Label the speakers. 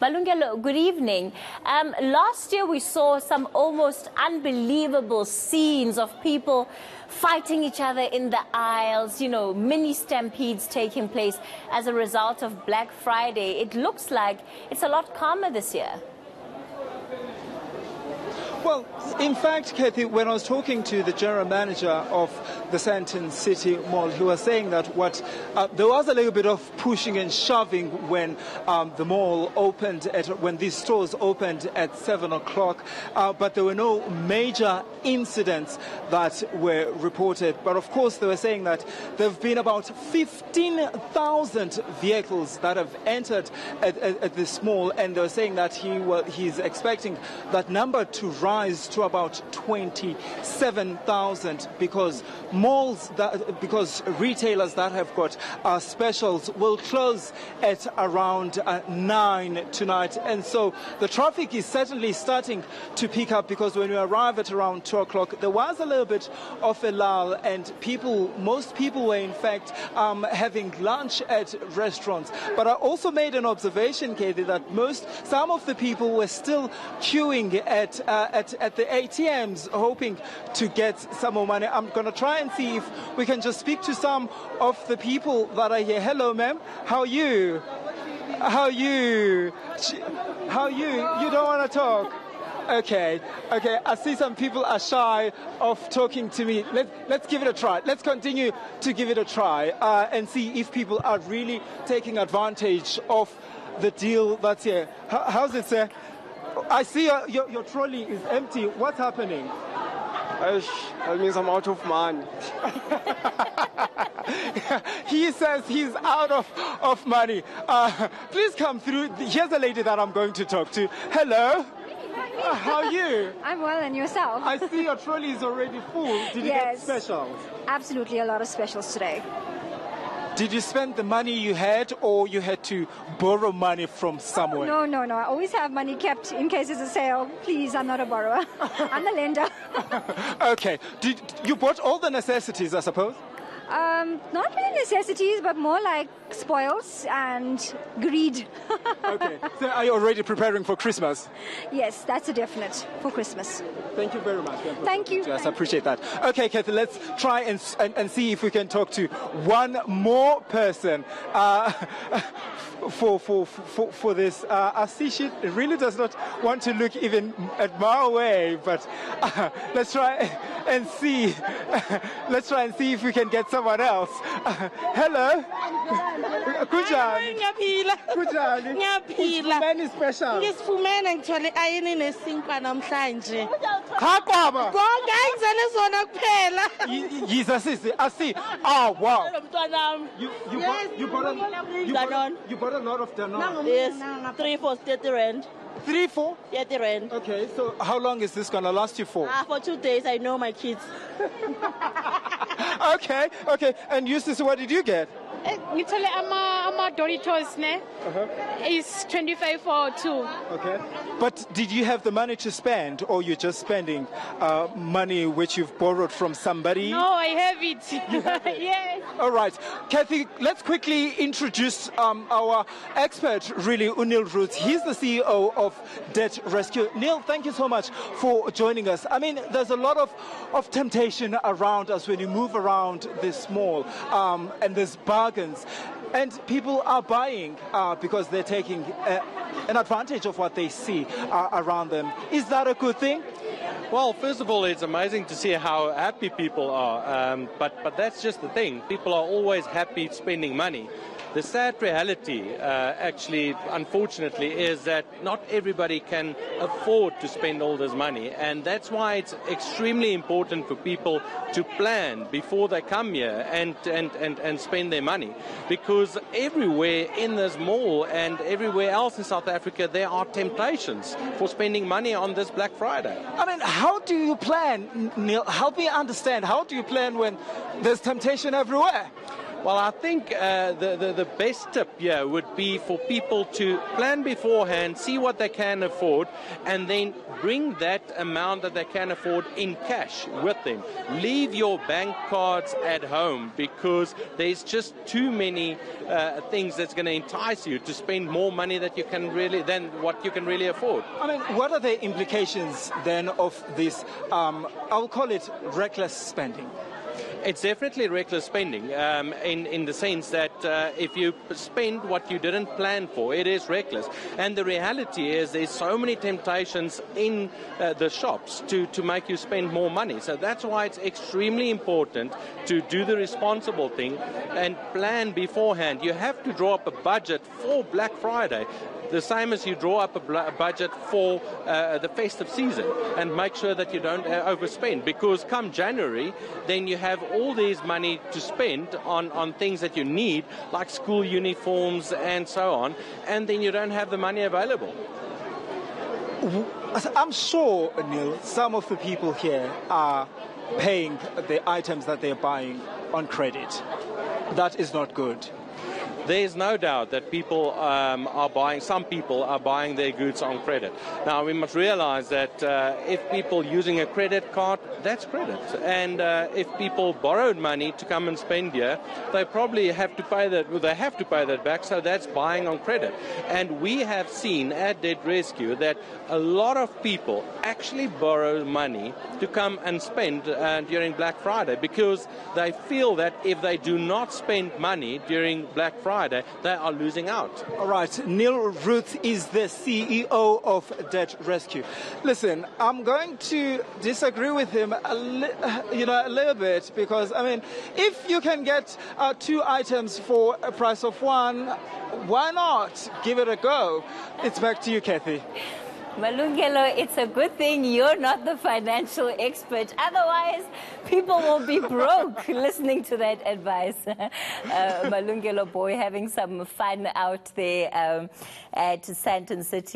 Speaker 1: Malungelo, good evening. Last year we saw some almost unbelievable scenes of people fighting each other in the aisles, you know, mini stampedes taking place as a result of Black Friday. It looks like it's a lot calmer this year.
Speaker 2: Well, in fact, Kathy, when I was talking to the general manager of the Sandton City Mall, he was saying that there was a little bit of pushing and shoving when the mall opened, when these stores opened at 7 o'clock, but there were no major incidents that were reported. But of course, they were saying that there have been about 15,000 vehicles that have entered at this mall, and they were saying that he's expecting that number to rise to about 27,000 because retailers that have got specials will close at around 9 tonight, and so the traffic is certainly starting to pick up because when we arrive at around 2 o'clock there was a little bit of a lull, and most people were in fact having lunch at restaurants. But I also made an observation, Katie, that some of the people were still queuing at the ATMs hoping to get some more money. I'm going to try and see if we can just speak to some of the people that are here. Hello, ma'am. How are you? How are you? How are you? You don't want to talk? Okay. I see some people are shy of talking to me. Let's give it a try. Let's continue to give it a try and see if people are really taking advantage of the deal that's here. How's it, sir? I see your trolley is empty. What's happening?
Speaker 3: That means I'm out of money.
Speaker 2: He says he's out of money. Please come through. Here's a lady that I'm going to talk to. Hello. How are you?
Speaker 4: I'm well, and yourself?
Speaker 2: I see your trolley is already full. Did you get specials?
Speaker 4: Absolutely, a lot of specials today.
Speaker 2: Did you spend the money you had, or you had to borrow money from somewhere?
Speaker 4: No. I always have money kept in case there's a sale. Please, I'm not a borrower. I'm the lender.
Speaker 2: Okay. You bought all the necessities, I suppose?
Speaker 4: Not really necessities, but more like spoils and greed.
Speaker 2: Okay. So are you already preparing for Christmas?
Speaker 4: Yes, that's a definite for Christmas.
Speaker 2: Thank you very much.
Speaker 4: Thank you.
Speaker 2: Yes, I appreciate that. Okay, Kathy, let's try and see if we can talk to one more person for this. I see she really does not want to look even at my way, but let's try and see. Let's try and see if we can get someone else. Hello. Kunjani? Kunjani? Usifumene special.
Speaker 5: Ngisifumene ngithole ayini nesinkwa namhlanje.
Speaker 2: Haqaba.
Speaker 5: Konke engizele zona kuphela.
Speaker 2: Yiza sisi. I see. Oh wow.
Speaker 5: Mntwanami.
Speaker 2: You bought a lot of Danone.
Speaker 5: Yes. 3 for 30 rand.
Speaker 2: 3 for
Speaker 5: 30 rand.
Speaker 2: Okay, so how long is this gonna last you for?
Speaker 5: For 2 days. I know my kids.
Speaker 2: Okay. And Eustace, what did you get?
Speaker 6: Ngithole ama Doritos ne. It's 25 for 2.
Speaker 2: Okay. But did you have the money to spend, or you're just spending money which you've borrowed from somebody?
Speaker 6: No, I have it. Yes.
Speaker 2: All right. Kathy, let's quickly introduce our expert, really, Neil Roots. He's the CEO of Debt Rescue. Neil, thank you so much for joining us. I mean, there's a lot of temptation around us when you move around this mall, and there's bargains. And people are buying because they're taking an advantage of what they see around them. Is that a good thing?
Speaker 7: Well, first of all, it's amazing to see how happy people are. But that's just the thing. People are always happy spending money. The sad reality, actually, unfortunately, is that not everybody can afford to spend all this money. And that's why it's extremely important for people to plan before they come here and spend their money. Because everywhere in this mall and everywhere else in South Africa, there are temptations for spending money on this Black Friday.
Speaker 2: I mean, how do you plan, Neil? Help me understand. How do you plan when there's temptation everywhere?
Speaker 7: Well, I think the best tip here would be for people to plan beforehand, see what they can afford, and then bring that amount that they can afford in cash with them. Leave your bank cards at home, because there's just too many things that's going to entice you to spend more money than what you can really afford.
Speaker 2: I mean, what are the implications then of this, I'll call it reckless spending?
Speaker 7: It's definitely reckless spending in the sense that if you spend what you didn't plan for, it is reckless. And the reality is there's so many temptations in the shops to make you spend more money. So that's why it's extremely important to do the responsible thing and plan beforehand. You have to draw up a budget for Black Friday, the same as you draw up a budget for the festive season, and make sure that you don't overspend, because come January, then you have all these money to spend on things that you need, like school uniforms and so on, and then you don't have the money available.
Speaker 2: I'm sure, Neil, some of the people here are paying the items that they're buying on credit. That is not good.
Speaker 7: There's no doubt that some people are buying their goods on credit. Now, we must realize that if people using a credit card, that's credit. And if people borrowed money to come and spend here, they probably have to pay that back, so that's buying on credit. And we have seen at Debt Rescue that a lot of people actually borrow money to come and spend during Black Friday, because they feel that if they do not spend money during Black Friday, they are losing out.
Speaker 2: All right, Neil Ruth is the CEO of Debt Rescue. Listen, I'm going to disagree with him a little bit, because, I mean, if you can get 2 items for a price of 1, why not give it a go? It's back to you, Kathy.
Speaker 1: Malungelo, it's a good thing you're not the financial expert. Otherwise, people will be broke listening to that advice. Malungelo Booi having some fun out there at Sandton City.